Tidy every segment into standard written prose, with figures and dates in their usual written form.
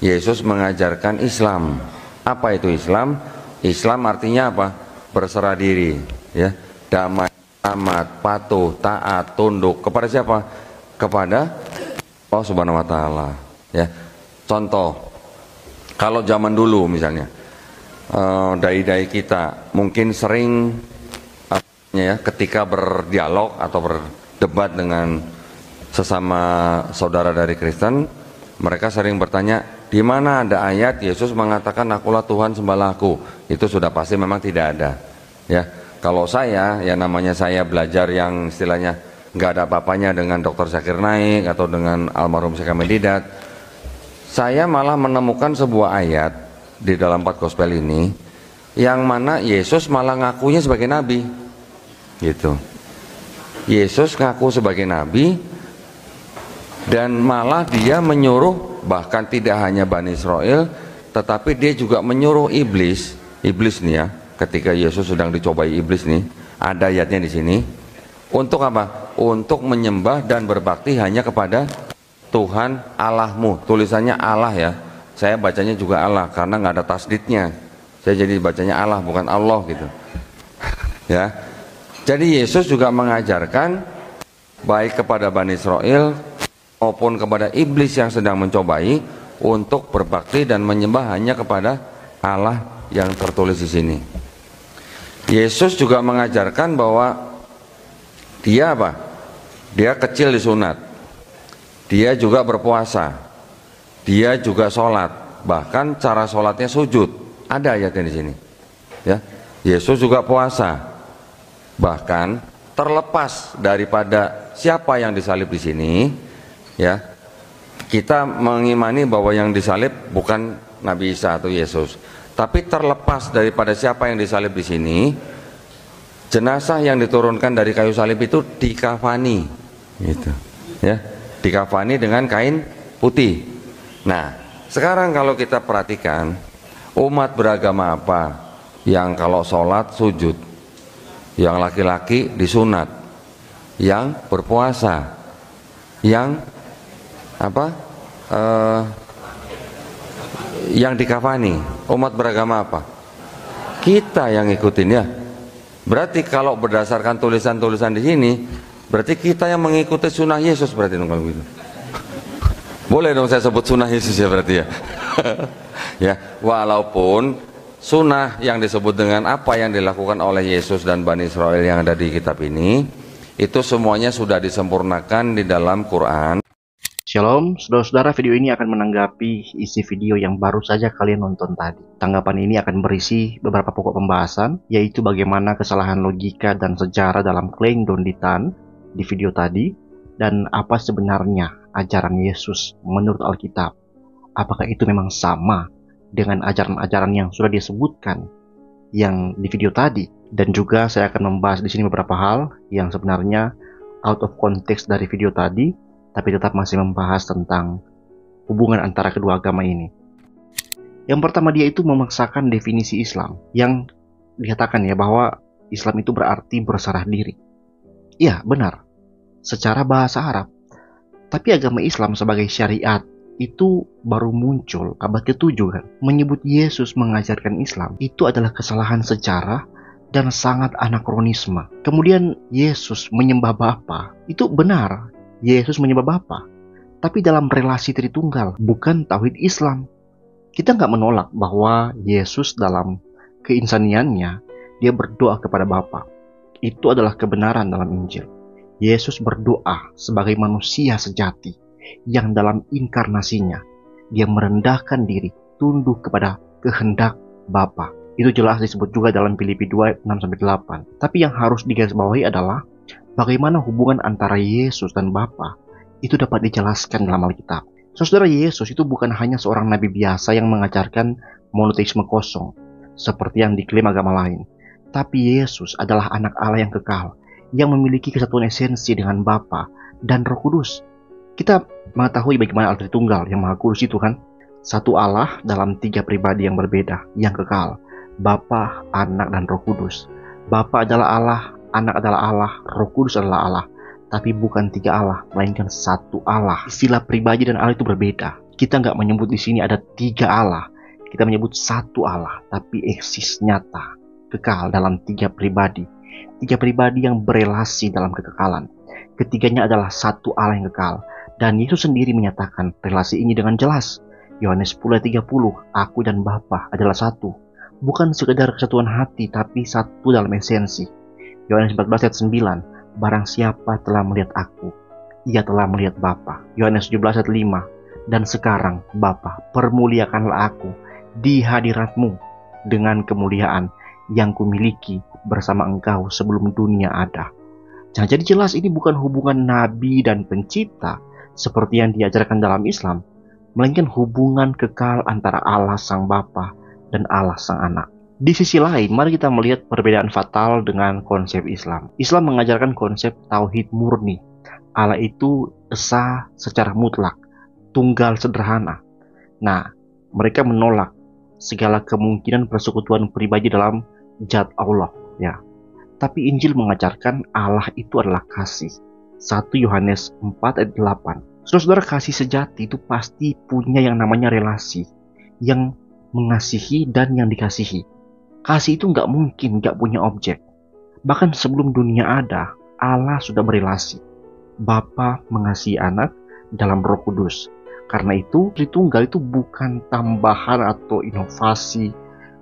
Yesus mengajarkan Islam. Apa itu Islam? Islam artinya apa? Berserah diri, ya, damai, amat, patuh, taat, tunduk kepada siapa? Kepada Allah Subhanahu wa taala, ya. Contoh, kalau zaman dulu misalnya dai-dai kita mungkin sering ya, ketika berdialog atau berdebat dengan sesama saudara dari Kristen, mereka sering bertanya, di mana ada ayat Yesus mengatakan akulah Tuhan sembahlah aku? Itu sudah pasti memang tidak ada, ya. Kalau saya, ya namanya saya belajar yang istilahnya nggak ada apa-apanya dengan Dr. Zakir Naik atau dengan almarhum Syekh Hamid Didat, saya malah menemukan sebuah ayat di dalam 4 gospel ini yang mana Yesus malah ngakunya sebagai nabi, gitu. Yesus ngaku sebagai nabi dan malah dia menyuruh, bahkan tidak hanya Bani Israel, tetapi dia juga menyuruh iblis nih ya, ketika Yesus sedang dicobai iblis nih, ada ayatnya di sini, untuk apa? Untuk menyembah dan berbakti hanya kepada Tuhan Allahmu. Tulisannya Allah ya, saya bacanya juga Allah karena nggak ada tasdidnya, saya jadi bacanya Allah bukan Allah gitu ya. Jadi Yesus juga mengajarkan baik kepada Bani Israel maupun kepada iblis yang sedang mencobai untuk berbakti dan menyembah hanya kepada Allah yang tertulis di sini. Yesus juga mengajarkan bahwa dia apa? Dia kecil disunat, dia juga berpuasa, dia juga sholat, bahkan cara sholatnya sujud, ada ayatnya di sini. Ya, Yesus juga puasa, bahkan terlepas daripada siapa yang disalib di sini. Ya, kita mengimani bahwa yang disalib bukan Nabi Isa atau Yesus, tapi terlepas daripada siapa yang disalib di sini, jenazah yang diturunkan dari kayu salib itu dikafani, gitu, ya, dikafani dengan kain putih. Nah, sekarang kalau kita perhatikan, umat beragama apa yang kalau sholat sujud, yang laki-laki disunat, yang berpuasa, yang apa? Yang dikafani, umat beragama apa? Kita yang ngikutin ya. Berarti kalau berdasarkan tulisan-tulisan di sini, berarti kita yang mengikuti sunnah Yesus berarti dong kalau gitu. Boleh dong saya sebut sunnah Yesus ya berarti ya. Ya, walaupun sunnah yang disebut dengan apa yang dilakukan oleh Yesus dan Bani Israel yang ada di kitab ini, itu semuanya sudah disempurnakan di dalam Quran. Shalom, saudara-saudara, video ini akan menanggapi isi video yang baru saja kalian nonton tadi. Tanggapan ini akan berisi beberapa pokok pembahasan, yaitu bagaimana kesalahan logika dan sejarah dalam klaim Don Ditan di video tadi, dan apa sebenarnya ajaran Yesus menurut Alkitab. Apakah itu memang sama dengan ajaran-ajaran yang sudah disebutkan yang di video tadi? Dan juga saya akan membahas di sini beberapa hal yang sebenarnya out of context dari video tadi, tapi tetap masih membahas tentang hubungan antara kedua agama ini. Yang pertama, dia itu memaksakan definisi Islam yang dikatakan ya bahwa Islam itu berarti berserah diri. Iya, benar, secara bahasa Arab. Tapi agama Islam sebagai syariat itu baru muncul abad ke-7 kan. Menyebut Yesus mengajarkan Islam itu adalah kesalahan sejarah dan sangat anakronisme. Kemudian Yesus menyembah Bapa, itu benar, Yesus menyembah Bapa, tapi dalam relasi Tritunggal, bukan tauhid Islam. Kita nggak menolak bahwa Yesus dalam keinsaniannya, dia berdoa kepada Bapa. Itu adalah kebenaran dalam Injil. Yesus berdoa sebagai manusia sejati, yang dalam inkarnasinya, dia merendahkan diri, tunduk kepada kehendak Bapa. Itu jelas disebut juga dalam Filipi 2, 6-8. Tapi yang harus digarisbawahi adalah bagaimana hubungan antara Yesus dan Bapa itu dapat dijelaskan dalam Alkitab. Saudara, Yesus itu bukan hanya seorang nabi biasa yang mengajarkan monoteisme kosong seperti yang diklaim agama lain. Tapi Yesus adalah anak Allah yang kekal, yang memiliki kesatuan esensi dengan Bapa dan Roh Kudus. Kita mengetahui bagaimana Allah Tritunggal yang Maha Kudus itu kan, satu Allah dalam 3 pribadi yang berbeda, yang kekal, Bapa, Anak, dan Roh Kudus. Bapa adalah Allah, Anak adalah Allah, Roh Kudus adalah Allah, tapi bukan 3 Allah, melainkan satu Allah. Istilah pribadi dan Allah itu berbeda. Kita nggak menyebut di sini ada 3 Allah. Kita menyebut satu Allah, tapi eksis nyata, kekal dalam 3 pribadi. 3 pribadi yang berelasi dalam kekekalan. Ketiganya adalah satu Allah yang kekal. Dan Yesus sendiri menyatakan relasi ini dengan jelas. Yohanes 10:30, aku dan Bapa adalah satu. Bukan sekedar kesatuan hati, tapi satu dalam esensi. Yohanes 14:9, barang siapa telah melihat aku, ia telah melihat Bapa. Yohanes 17:5, dan sekarang Bapa, permuliakanlah aku di hadiratmu dengan kemuliaan yang kumiliki bersama engkau sebelum dunia ada. Nah, jadi jelas ini bukan hubungan nabi dan pencipta seperti yang diajarkan dalam Islam, melainkan hubungan kekal antara Allah Sang Bapa dan Allah Sang Anak. Di sisi lain, mari kita melihat perbedaan fatal dengan konsep Islam. Islam mengajarkan konsep tauhid murni. Allah itu esa secara mutlak, tunggal sederhana. Nah, mereka menolak segala kemungkinan persekutuan pribadi dalam zat Allah, ya. Tapi Injil mengajarkan Allah itu adalah kasih. 1 Yohanes 4:8. Saudara-saudara, kasih sejati itu pasti punya yang namanya relasi, yang mengasihi dan yang dikasihi. Kasih itu nggak mungkin nggak punya objek. Bahkan sebelum dunia ada, Allah sudah berelasi. Bapa mengasihi anak dalam Roh Kudus. Karena itu, Tritunggal itu bukan tambahan atau inovasi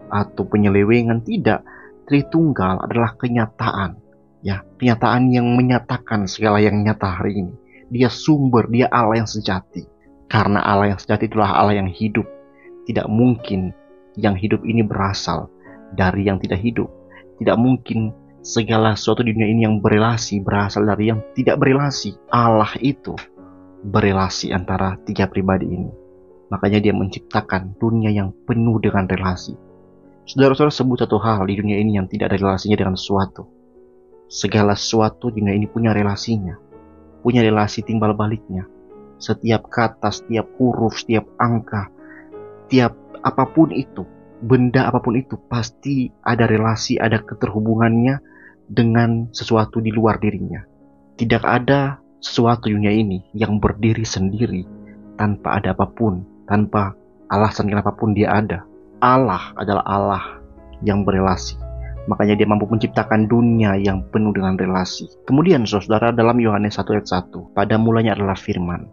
atau penyelewengan, tidak. Tritunggal adalah kenyataan, ya, kenyataan yang menyatakan segala yang nyata hari ini. Dia sumber, dia Allah yang sejati. Karena Allah yang sejati itulah Allah yang hidup. Tidak mungkin yang hidup ini berasal dari yang tidak hidup. Tidak mungkin segala sesuatu di dunia ini yang berelasi berasal dari yang tidak berelasi. Allah itu berelasi antara 3 pribadi ini. Makanya dia menciptakan dunia yang penuh dengan relasi. Saudara-saudara, sebut satu hal di dunia ini yang tidak ada relasinya dengan sesuatu. Segala sesuatu di dunia ini punya relasinya. Punya relasi timbal baliknya. Setiap kata, setiap huruf, setiap angka, tiap apapun itu, benda apapun itu pasti ada relasi, ada keterhubungannya dengan sesuatu di luar dirinya. Tidak ada sesuatu dunia ini yang berdiri sendiri tanpa ada apapun, tanpa alasan kenapapun dia ada. Allah adalah Allah yang berelasi. Makanya dia mampu menciptakan dunia yang penuh dengan relasi. Kemudian saudara, dalam Yohanes 1:1, pada mulanya adalah firman.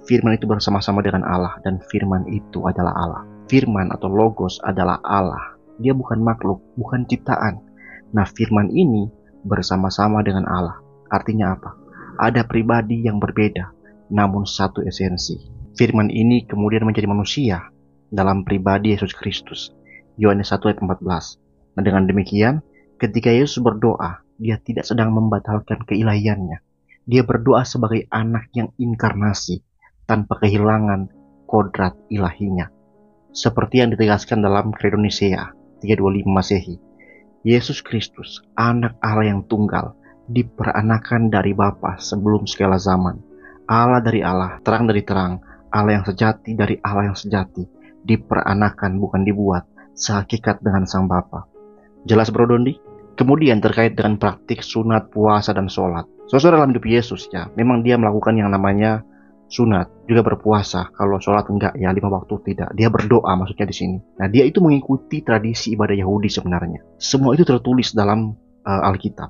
Firman itu bersama-sama dengan Allah, dan firman itu adalah Allah. Firman atau logos adalah Allah. Dia bukan makhluk, bukan ciptaan. Nah, firman ini bersama-sama dengan Allah. Artinya apa? Ada pribadi yang berbeda, namun satu esensi. Firman ini kemudian menjadi manusia dalam pribadi Yesus Kristus. Yohanes 1:14. Nah, dengan demikian, ketika Yesus berdoa, dia tidak sedang membatalkan keilahiannya. Dia berdoa sebagai anak yang inkarnasi, tanpa kehilangan kodrat ilahinya. Seperti yang ditegaskan dalam Credo Nicea 325 Masehi. Yesus Kristus, anak Allah yang tunggal, diperanakan dari Bapa sebelum segala zaman. Allah dari Allah, terang dari terang, Allah yang sejati dari Allah yang sejati, diperanakan bukan dibuat, sehakikat dengan Sang Bapa. Jelas Bro Dondi? Kemudian terkait dengan praktik sunat, puasa, dan sholat. Saudara, dalam hidup Yesus, ya, memang dia melakukan yang namanya sunat, juga berpuasa. Kalau sholat enggak, ya 5 waktu tidak. Dia berdoa maksudnya di sini. Nah, dia itu mengikuti tradisi ibadah Yahudi sebenarnya. Semua itu tertulis dalam Alkitab.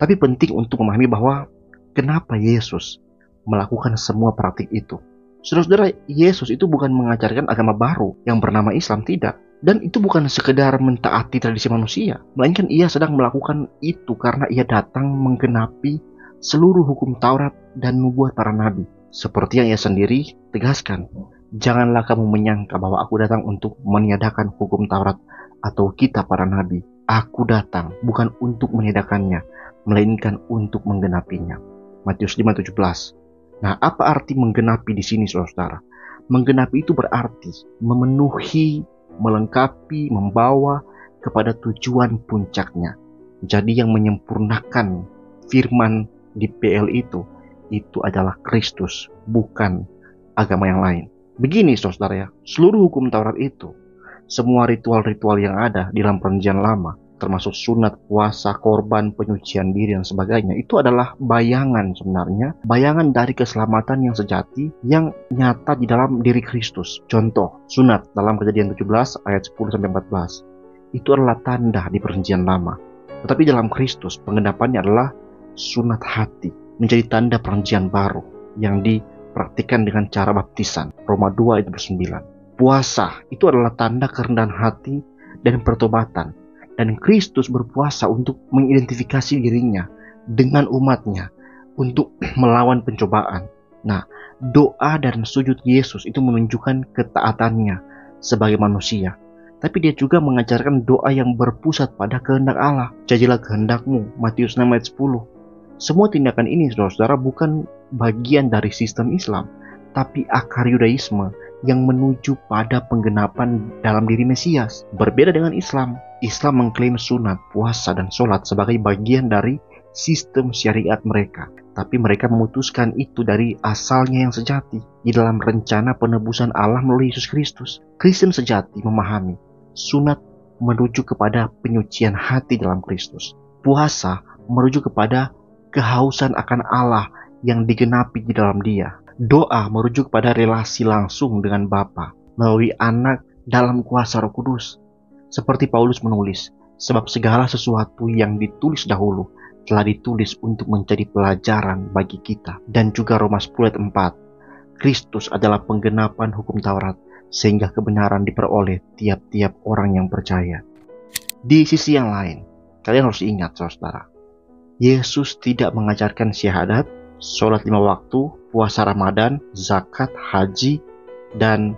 Tapi penting untuk memahami bahwa kenapa Yesus melakukan semua praktik itu. Saudara-saudara, Yesus itu bukan mengajarkan agama baru yang bernama Islam, tidak. Dan itu bukan sekedar mentaati tradisi manusia, melainkan ia sedang melakukan itu karena ia datang menggenapi seluruh hukum Taurat dan nubuat para nabi. Seperti yang ia sendiri tegaskan, janganlah kamu menyangka bahwa aku datang untuk meniadakan hukum Taurat atau kitab para nabi. Aku datang bukan untuk meniadakannya, melainkan untuk menggenapinya. Matius 5:17. Nah, apa arti menggenapi di sini, saudara? Menggenapi itu berarti memenuhi, melengkapi, membawa kepada tujuan puncaknya. Jadi yang menyempurnakan firman di PL itu adalah Kristus, bukan agama yang lain. Begini saudara ya, seluruh hukum Taurat itu, semua ritual-ritual yang ada di dalam Perjanjian Lama, termasuk sunat, puasa, korban, penyucian diri, dan sebagainya, itu adalah bayangan sebenarnya, bayangan dari keselamatan yang sejati yang nyata di dalam diri Kristus. Contoh, sunat dalam Kejadian 17 ayat 10-14. Itu adalah tanda di perjanjian lama. Tetapi dalam Kristus, penggenapannya adalah sunat hati, menjadi tanda perjanjian baru yang dipraktikkan dengan cara baptisan. Roma 2 ayat 9. Puasa itu adalah tanda kerendahan hati dan pertobatan. Dan Kristus berpuasa untuk mengidentifikasi dirinya dengan umatnya untuk melawan pencobaan. Nah, doa dan sujud Yesus itu menunjukkan ketaatannya sebagai manusia. Tapi dia juga mengajarkan doa yang berpusat pada kehendak Allah. Jadilah kehendakmu, Matius 6 ayat 10. Semua tindakan ini, saudara-saudara, bukan bagian dari sistem Islam, tapi akar Yudaisme yang menuju pada penggenapan dalam diri Mesias. Berbeda dengan Islam, Islam mengklaim sunat, puasa, dan sholat sebagai bagian dari sistem syariat mereka. Tapi mereka memutuskan itu dari asalnya yang sejati, di dalam rencana penebusan Allah melalui Yesus Kristus. Kristen sejati memahami sunat merujuk kepada penyucian hati dalam Kristus. Puasa merujuk kepada kehausan akan Allah yang digenapi di dalam Dia. Doa merujuk pada relasi langsung dengan Bapa melalui Anak dalam kuasa Roh Kudus. Seperti Paulus menulis, sebab segala sesuatu yang ditulis dahulu telah ditulis untuk menjadi pelajaran bagi kita. Dan juga Roma 10 ayat 4, Kristus adalah penggenapan hukum Taurat, sehingga kebenaran diperoleh tiap-tiap orang yang percaya. Di sisi yang lain, kalian harus ingat, saudara, Yesus tidak mengajarkan syahadat, sholat 5 waktu, puasa Ramadan, zakat, haji, dan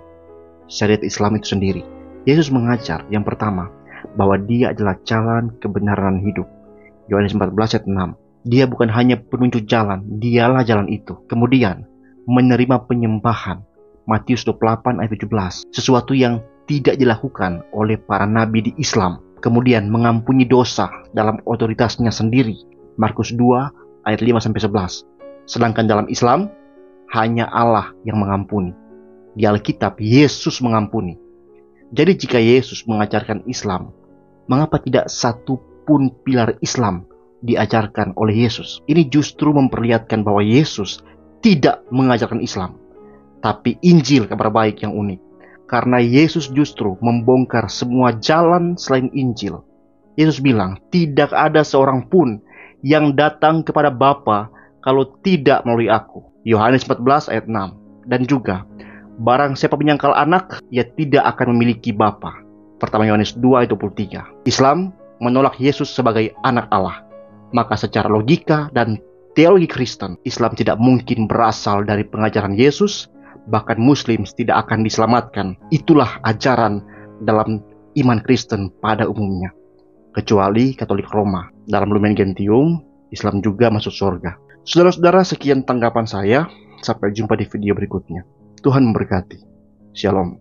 syariat Islam itu sendiri. Yesus mengajar yang pertama, bahwa Dia adalah jalan, kebenaran, dan hidup. Yohanes 14 ayat 6. Dia bukan hanya penunjuk jalan, Dialah jalan itu. Kemudian, menerima penyembahan. Matius 28 ayat 17. Sesuatu yang tidak dilakukan oleh para nabi di Islam. Kemudian, mengampuni dosa dalam otoritasnya sendiri. Markus 2 ayat 5-11. Sedangkan dalam Islam, hanya Allah yang mengampuni. Di Alkitab, Yesus mengampuni. Jadi jika Yesus mengajarkan Islam, mengapa tidak satu pun pilar Islam diajarkan oleh Yesus? Ini justru memperlihatkan bahwa Yesus tidak mengajarkan Islam, tapi Injil, kabar baik yang unik. Karena Yesus justru membongkar semua jalan selain Injil. Yesus bilang, tidak ada seorang pun yang datang kepada Bapa kalau tidak melalui aku. Yohanes 14 ayat 6. Dan juga, barang siapa menyangkal anak, ia tidak akan memiliki Bapa. Pertama Yohanes 2 ayat 23. Islam menolak Yesus sebagai anak Allah. Maka secara logika dan teologi Kristen, Islam tidak mungkin berasal dari pengajaran Yesus, bahkan Muslim tidak akan diselamatkan. Itulah ajaran dalam iman Kristen pada umumnya. Kecuali Katolik Roma. Dalam Lumen Gentium, Islam juga masuk surga. Saudara-saudara, sekian tanggapan saya. Sampai jumpa di video berikutnya. Tuhan memberkati. Shalom.